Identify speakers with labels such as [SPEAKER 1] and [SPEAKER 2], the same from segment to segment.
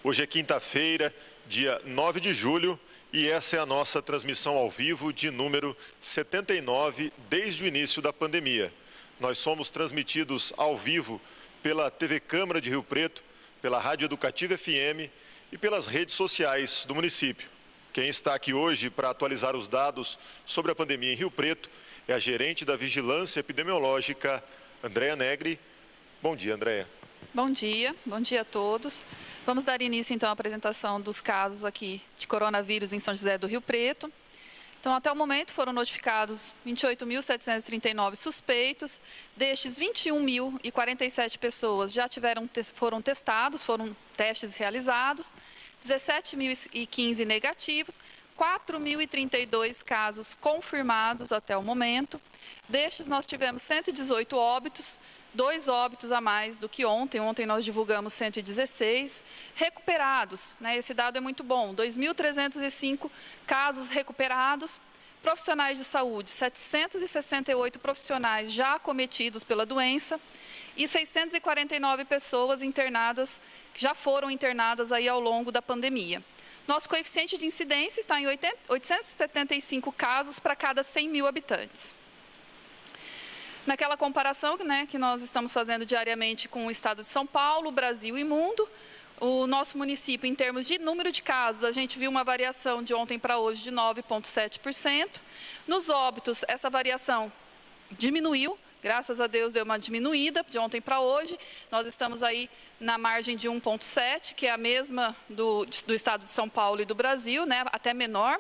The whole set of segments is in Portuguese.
[SPEAKER 1] Hoje é quinta-feira, dia 9 de julho, e essa é a nossa transmissão ao vivo de número 79 desde o início da pandemia. Nós somos transmitidos ao vivo pela TV Câmara de Rio Preto, pela Rádio Educativa FM e pelas redes sociais do município. Quem está aqui hoje para atualizar os dados sobre a pandemia em Rio Preto é a gerente da Vigilância Epidemiológica, Andréa Negri. Bom dia, Andréa.
[SPEAKER 2] Bom dia a todos. Vamos dar início então à apresentação dos casos aqui de coronavírus em São José do Rio Preto. Então, até o momento foram notificados 28.739 suspeitos, destes 21.047 pessoas já foram testados, foram testes realizados, 17.015 negativos, 4.032 casos confirmados até o momento. Destes, nós tivemos 118 óbitos, 2 óbitos a mais do que ontem. Ontem nós divulgamos 116. Recuperados, né? Esse dado é muito bom, 2.305 casos recuperados. Profissionais de saúde, 768 profissionais já acometidos pela doença e 649 pessoas internadas, que já foram internadas aí ao longo da pandemia. Nosso coeficiente de incidência está em 875 casos para cada 100 mil habitantes. Naquela comparação, né, que nós estamos fazendo diariamente com o estado de São Paulo, Brasil e mundo, o nosso município, em termos de número de casos, a gente viu uma variação de ontem para hoje de 9,7%. Nos óbitos, essa variação diminuiu, graças a Deus deu uma diminuída de ontem para hoje. Nós estamos aí na margem de 1,7%, que é a mesma do estado de São Paulo e do Brasil, né, até menor.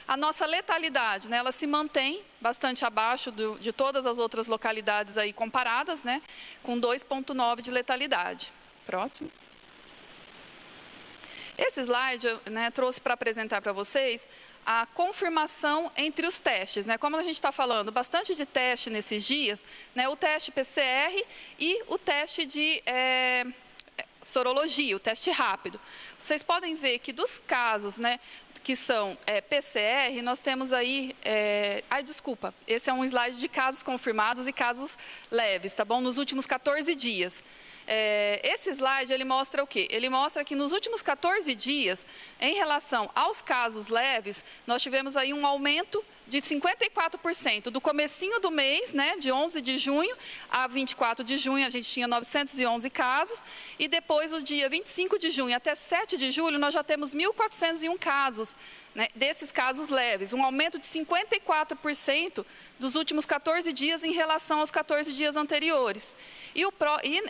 [SPEAKER 2] A nossa letalidade, né, ela se mantém bastante abaixo de todas as outras localidades aí comparadas, né, com 2,9% de letalidade. Próximo. Esse slide eu, trouxe para apresentar para vocês a confirmação entre os testes, né? Como a gente está falando bastante de teste nesses dias, né? O teste PCR e o teste de sorologia, o teste rápido. Vocês podem ver que dos casos, né, que são PCR, nós temos aí... esse é um slide de casos confirmados e casos leves, tá bom? Nos últimos 14 dias. Esse slide, ele mostra o quê? Ele mostra que nos últimos 14 dias, em relação aos casos leves, nós tivemos aí um aumento de 54%. Do comecinho do mês, né, de 11 de junho a 24 de junho, a gente tinha 911 casos, e depois, do dia 25 de junho até 7 de julho, nós já temos 1.401 casos, né, desses casos leves, um aumento de 54% dos últimos 14 dias em relação aos 14 dias anteriores. E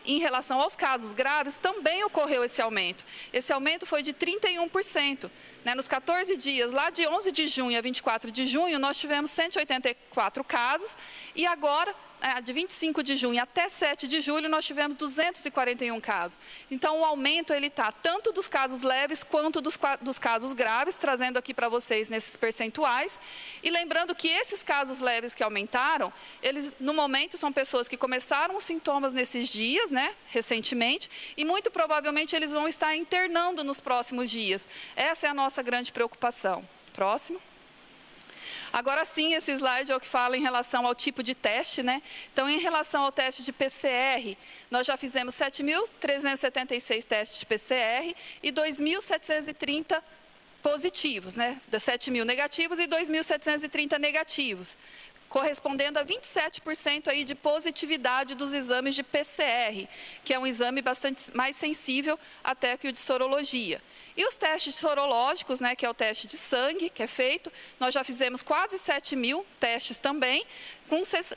[SPEAKER 2] em relação aos casos graves, também ocorreu esse aumento. Esse aumento foi de 31%. Né, nos 14 dias, lá de 11 de junho a 24 de junho, nós tivemos 184 casos, e agora, de 25 de junho até 7 de julho, nós tivemos 241 casos. Então, o aumento ele está tanto dos casos leves quanto dos casos graves, trazendo aqui para vocês nesses percentuais. E lembrando que esses casos leves que aumentaram, eles, no momento, são pessoas que começaram os sintomas nesses dias, né, recentemente, e muito provavelmente eles vão estar internando nos próximos dias. Essa é a nossa grande preocupação. Próximo. Agora sim, esse slide é o que fala em relação ao tipo de teste, né? Então, em relação ao teste de PCR, nós já fizemos 7.376 testes de PCR e 2.730 positivos, né? 7.000 negativos e 2.730 negativos, correspondendo a 27% aí de positividade dos exames de PCR, que é um exame bastante mais sensível até que o de sorologia. E os testes sorológicos, né, que é o teste de sangue, que é feito, nós já fizemos quase 7.000 testes também,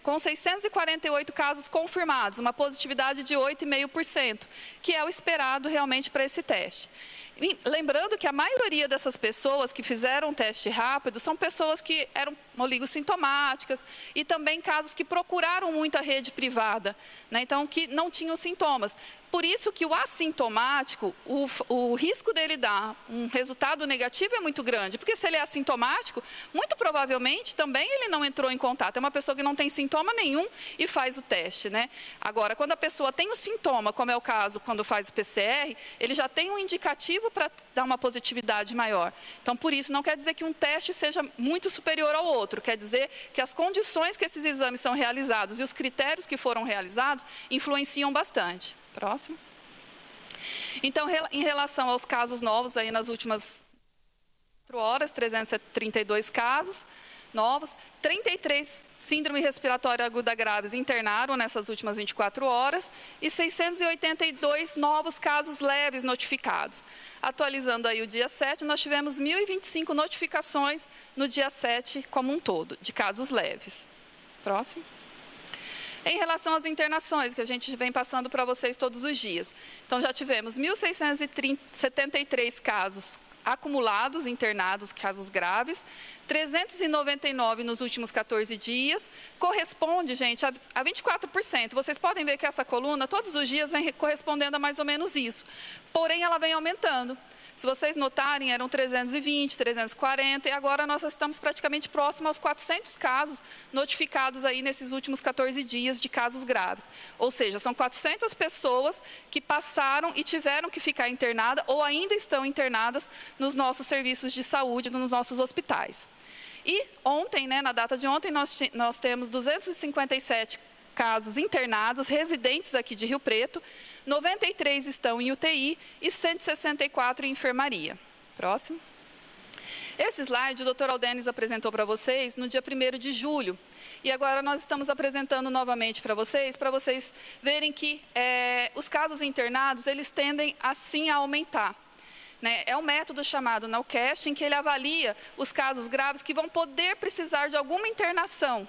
[SPEAKER 2] com 648 casos confirmados, uma positividade de 8,5%, que é o esperado realmente para esse teste. E lembrando que a maioria dessas pessoas que fizeram o teste rápido são pessoas que eram oligossintomáticas e também casos que procuraram muito a rede privada, né? Então, que não tinham sintomas. Por isso que o assintomático, o risco dele dar um resultado negativo é muito grande, porque se ele é assintomático, muito provavelmente também ele não entrou em contato. É uma pessoa que não tem sintoma nenhum e faz o teste, né? Agora, quando a pessoa tem o sintoma, como é o caso quando faz o PCR, ele já tem um indicativo para dar uma positividade maior. Então, por isso, não quer dizer que um teste seja muito superior ao outro, quer dizer que as condições que esses exames são realizados e os critérios que foram realizados influenciam bastante. Próximo. Então, em relação aos casos novos, aí nas últimas 4 horas, 332 casos novos, 33 síndrome respiratória aguda graves internaram nessas últimas 24 horas e 682 novos casos leves notificados. Atualizando aí o dia 7, nós tivemos 1.025 notificações no dia 7 como um todo, de casos leves. Próximo. Em relação às internações, que a gente vem passando para vocês todos os dias. Então, já tivemos 1.673 casos acumulados, internados, casos graves, 399 nos últimos 14 dias, corresponde, gente, a 24%. Vocês podem ver que essa coluna, todos os dias, vem correspondendo a mais ou menos isso. Porém, ela vem aumentando. Se vocês notarem, eram 320, 340, e agora nós estamos praticamente próximos aos 400 casos notificados aí nesses últimos 14 dias de casos graves. Ou seja, são 400 pessoas que passaram e tiveram que ficar internadas ou ainda estão internadas nos nossos serviços de saúde, nos nossos hospitais. E ontem, né, na data de ontem, nós temos 257 casos internados, residentes aqui de Rio Preto, 93 estão em UTI e 164 em enfermaria. Próximo. Esse slide o Dr. Aldenis apresentou para vocês no dia 1º de julho. E agora nós estamos apresentando novamente para vocês verem que os casos internados, eles tendem assim a aumentar. É um método chamado Nowcast, em que ele avalia os casos graves que vão poder precisar de alguma internação,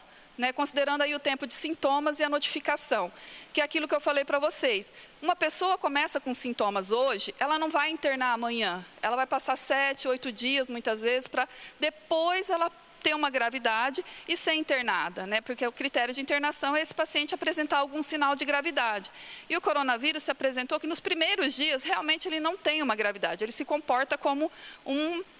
[SPEAKER 2] considerando aí o tempo de sintomas e a notificação, que é aquilo que eu falei para vocês. Uma pessoa começa com sintomas hoje, ela não vai internar amanhã, ela vai passar 7, 8 dias, muitas vezes, para depois ela ter uma gravidade e ser internada, porque o critério de internação é esse paciente apresentar algum sinal de gravidade. E o coronavírus se apresentou que nos primeiros dias, realmente ele não tem uma gravidade, ele se comporta como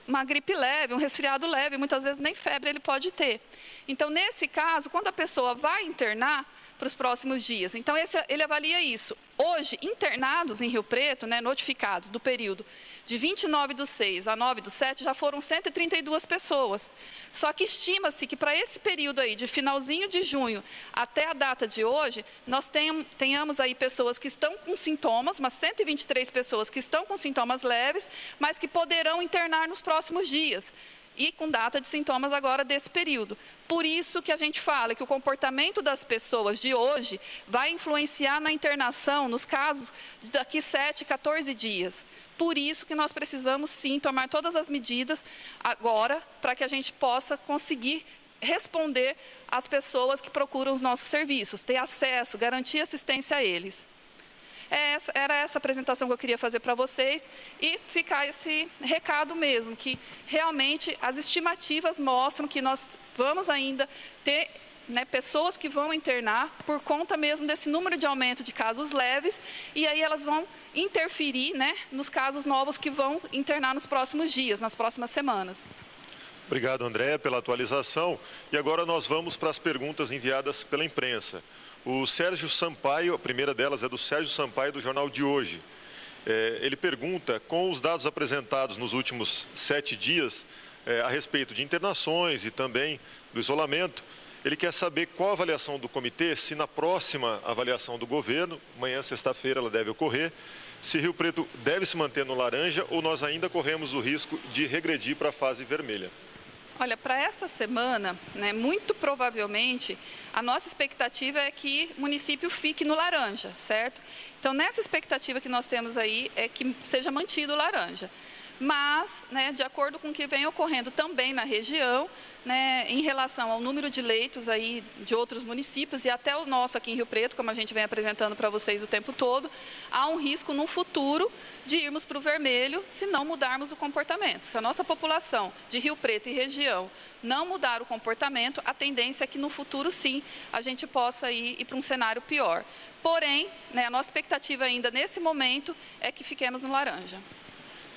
[SPEAKER 2] uma gripe leve, um resfriado leve, muitas vezes nem febre ele pode ter. Então, nesse caso, quando a pessoa vai internar para os próximos dias, então ele avalia isso. Hoje, internados em Rio Preto, notificados do período de 29/6 a 9/7, já foram 132 pessoas. Só que estima-se que para esse período aí, de finalzinho de junho até a data de hoje, nós tenhamos aí pessoas que estão com sintomas, umas 123 pessoas que estão com sintomas leves, mas que poderão internar nos próximos dias. E com data de sintomas agora desse período. Por isso que a gente fala que o comportamento das pessoas de hoje vai influenciar na internação, nos casos daqui 7, 14 dias. Por isso que nós precisamos sim tomar todas as medidas agora para que a gente possa conseguir responder às pessoas que procuram os nossos serviços, ter acesso, garantir assistência a eles. Era essa apresentação que eu queria fazer para vocês e ficar esse recado mesmo, que realmente as estimativas mostram que nós vamos ainda ter pessoas que vão internar por conta mesmo desse número de aumento de casos leves, e aí elas vão interferir nos casos novos que vão internar nos próximos dias, nas próximas semanas.
[SPEAKER 1] Obrigado, Andréa, pela atualização. E agora nós vamos para as perguntas enviadas pela imprensa. O Sérgio Sampaio, a primeira delas é do Sérgio Sampaio, do Jornal de Hoje. Ele pergunta, com os dados apresentados nos últimos 7 dias, a respeito de internações e também do isolamento, ele quer saber qual a avaliação do comitê, se na próxima avaliação do governo, amanhã, sexta-feira, ela deve ocorrer, se Rio Preto deve se manter no laranja ou nós ainda corremos o risco de regredir para a fase vermelha.
[SPEAKER 2] Olha, para essa semana, muito provavelmente, a nossa expectativa é que o município fique no laranja, certo? Então, nessa expectativa que nós temos aí, é que seja mantido o laranja. Mas, de acordo com o que vem ocorrendo também na região, em relação ao número de leitos aí de outros municípios e até o nosso aqui em Rio Preto, como a gente vem apresentando para vocês o tempo todo, há um risco no futuro de irmos para o vermelho se não mudarmos o comportamento. Se a nossa população de Rio Preto e região não mudar o comportamento, a tendência é que no futuro, sim, a gente possa ir para um cenário pior. Porém, a nossa expectativa ainda nesse momento é que fiquemos no laranja.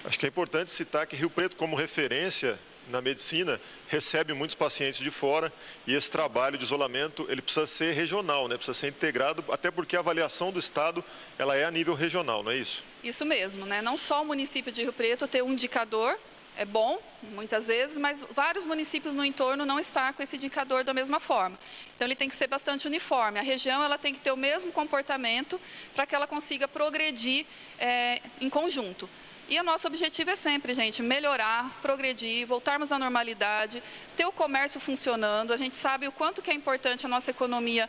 [SPEAKER 1] Acho que é importante citar que Rio Preto, como referência na medicina, recebe muitos pacientes de fora e esse trabalho de isolamento ele precisa ser regional, precisa ser integrado, até porque a avaliação do Estado ela é a nível regional, não é isso?
[SPEAKER 2] Isso mesmo, não só o município de Rio Preto ter um indicador é bom, muitas vezes, mas vários municípios no entorno não estão com esse indicador da mesma forma. Então, ele tem que ser bastante uniforme. A região ela tem que ter o mesmo comportamento para que ela consiga progredir em conjunto. E o nosso objetivo é sempre, gente, melhorar, progredir, voltarmos à normalidade, ter o comércio funcionando. A gente sabe o quanto que é importante a nossa economia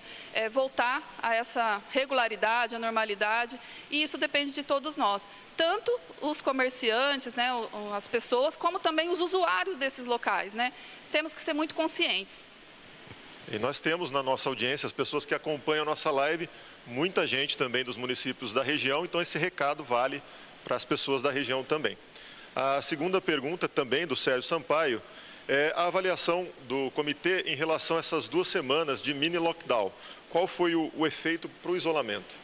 [SPEAKER 2] voltar a essa regularidade, a normalidade, e isso depende de todos nós. Tanto os comerciantes, né, as pessoas, como também os usuários desses locais, né? Temos que ser muito conscientes.
[SPEAKER 1] E nós temos na nossa audiência, as pessoas que acompanham a nossa live, muita gente também dos municípios da região, então esse recado vale para as pessoas da região também. A segunda pergunta também do Sérgio Sampaio é a avaliação do comitê em relação a essas 2 semanas de mini lockdown. Qual foi o efeito para o isolamento?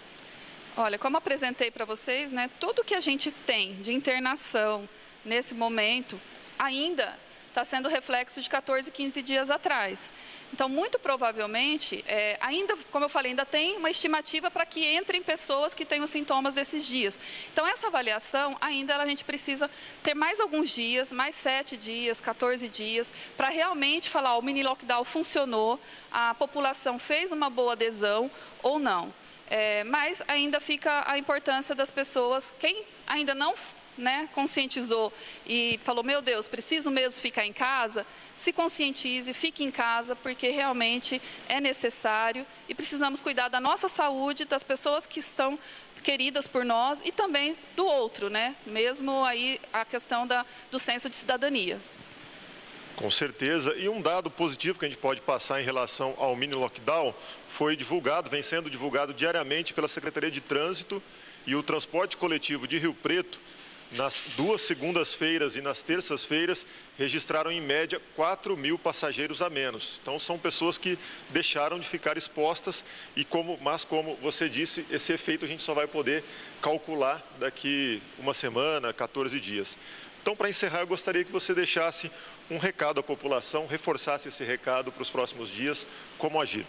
[SPEAKER 2] Olha, como apresentei para vocês, né, tudo que a gente tem de internação nesse momento ainda está sendo reflexo de 14, 15 dias atrás. Então, muito provavelmente, ainda, como eu falei, ainda tem uma estimativa para que entrem pessoas que têm os sintomas desses dias. Então, essa avaliação, ainda a gente precisa ter mais alguns dias, mais 7 dias, 14 dias, para realmente falar, o mini lockdown funcionou, a população fez uma boa adesão ou não. Mas ainda fica a importância das pessoas, quem ainda não conscientizou e falou, meu Deus, preciso mesmo ficar em casa, se conscientize, fique em casa, porque realmente é necessário e precisamos cuidar da nossa saúde, das pessoas que estão queridas por nós e também do outro, né? Mesmo aí a questão do senso de cidadania.
[SPEAKER 1] Com certeza. E um dado positivo que a gente pode passar em relação ao mini lockdown foi divulgado, vem sendo divulgado diariamente pela Secretaria de Trânsito e o Transporte Coletivo de Rio Preto. Nas 2 segundas-feiras e nas terças-feiras, registraram em média 4.000 passageiros a menos. Então, são pessoas que deixaram de ficar expostas, mas como você disse, esse efeito a gente só vai poder calcular daqui uma semana, 14 dias. Então, para encerrar, eu gostaria que você deixasse um recado à população, reforçasse esse recado para os próximos dias, como agir.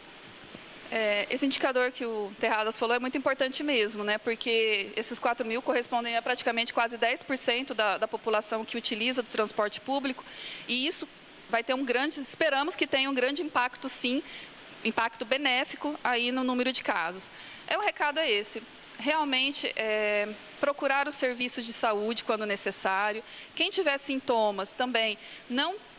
[SPEAKER 2] Esse indicador que o Terradas falou é muito importante mesmo, né? Porque esses 4.000 correspondem a praticamente quase 10% da população que utiliza do transporte público, e isso vai ter esperamos que tenha um grande impacto, sim, impacto benéfico aí no número de casos. O recado é esse. Realmente, procurar os serviços de saúde quando necessário. Quem tiver sintomas também,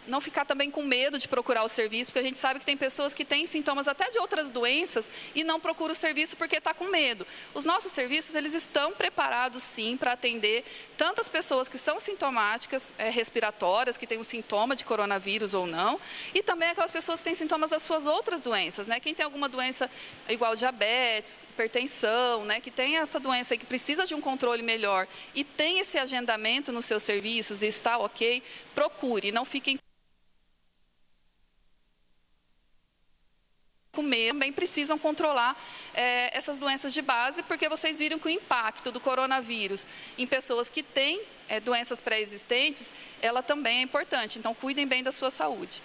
[SPEAKER 2] não ficar também com medo de procurar o serviço, porque a gente sabe que tem pessoas que têm sintomas até de outras doenças e não procuram o serviço porque está com medo. Os nossos serviços, eles estão preparados, sim, para atender tanto as pessoas que são sintomáticas, respiratórias, que têm um sintoma de coronavírus ou não, e também aquelas pessoas que têm sintomas das suas outras doenças, né? Quem tem alguma doença igual diabetes, hipertensão, né? Que tem essa doença e que precisa de um controle melhor e tem esse agendamento nos seus serviços e está ok, procure, não fiquem com medo. Também precisam controlar essas doenças de base, porque vocês viram que o impacto do coronavírus em pessoas que têm doenças pré-existentes, ela também é importante. Então, cuidem bem da sua saúde.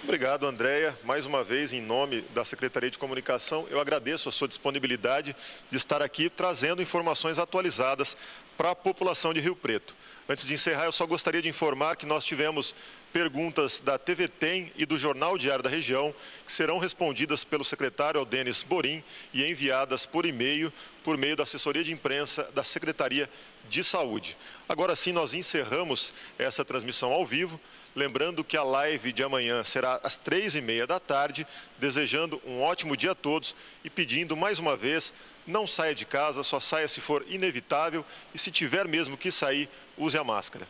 [SPEAKER 1] Obrigado, Andréia. Mais uma vez, em nome da Secretaria de Comunicação, eu agradeço a sua disponibilidade de estar aqui trazendo informações atualizadas para a população de Rio Preto. Antes de encerrar, eu só gostaria de informar que nós tivemos perguntas da TV Tem e do Jornal Diário da Região, que serão respondidas pelo secretário Aldenis Borim e enviadas por e-mail, por meio da assessoria de imprensa da Secretaria de Saúde. Agora sim, nós encerramos essa transmissão ao vivo. Lembrando que a live de amanhã será às 3h30 da tarde, desejando um ótimo dia a todos e pedindo mais uma vez, não saia de casa, só saia se for inevitável e se tiver mesmo que sair, use a máscara.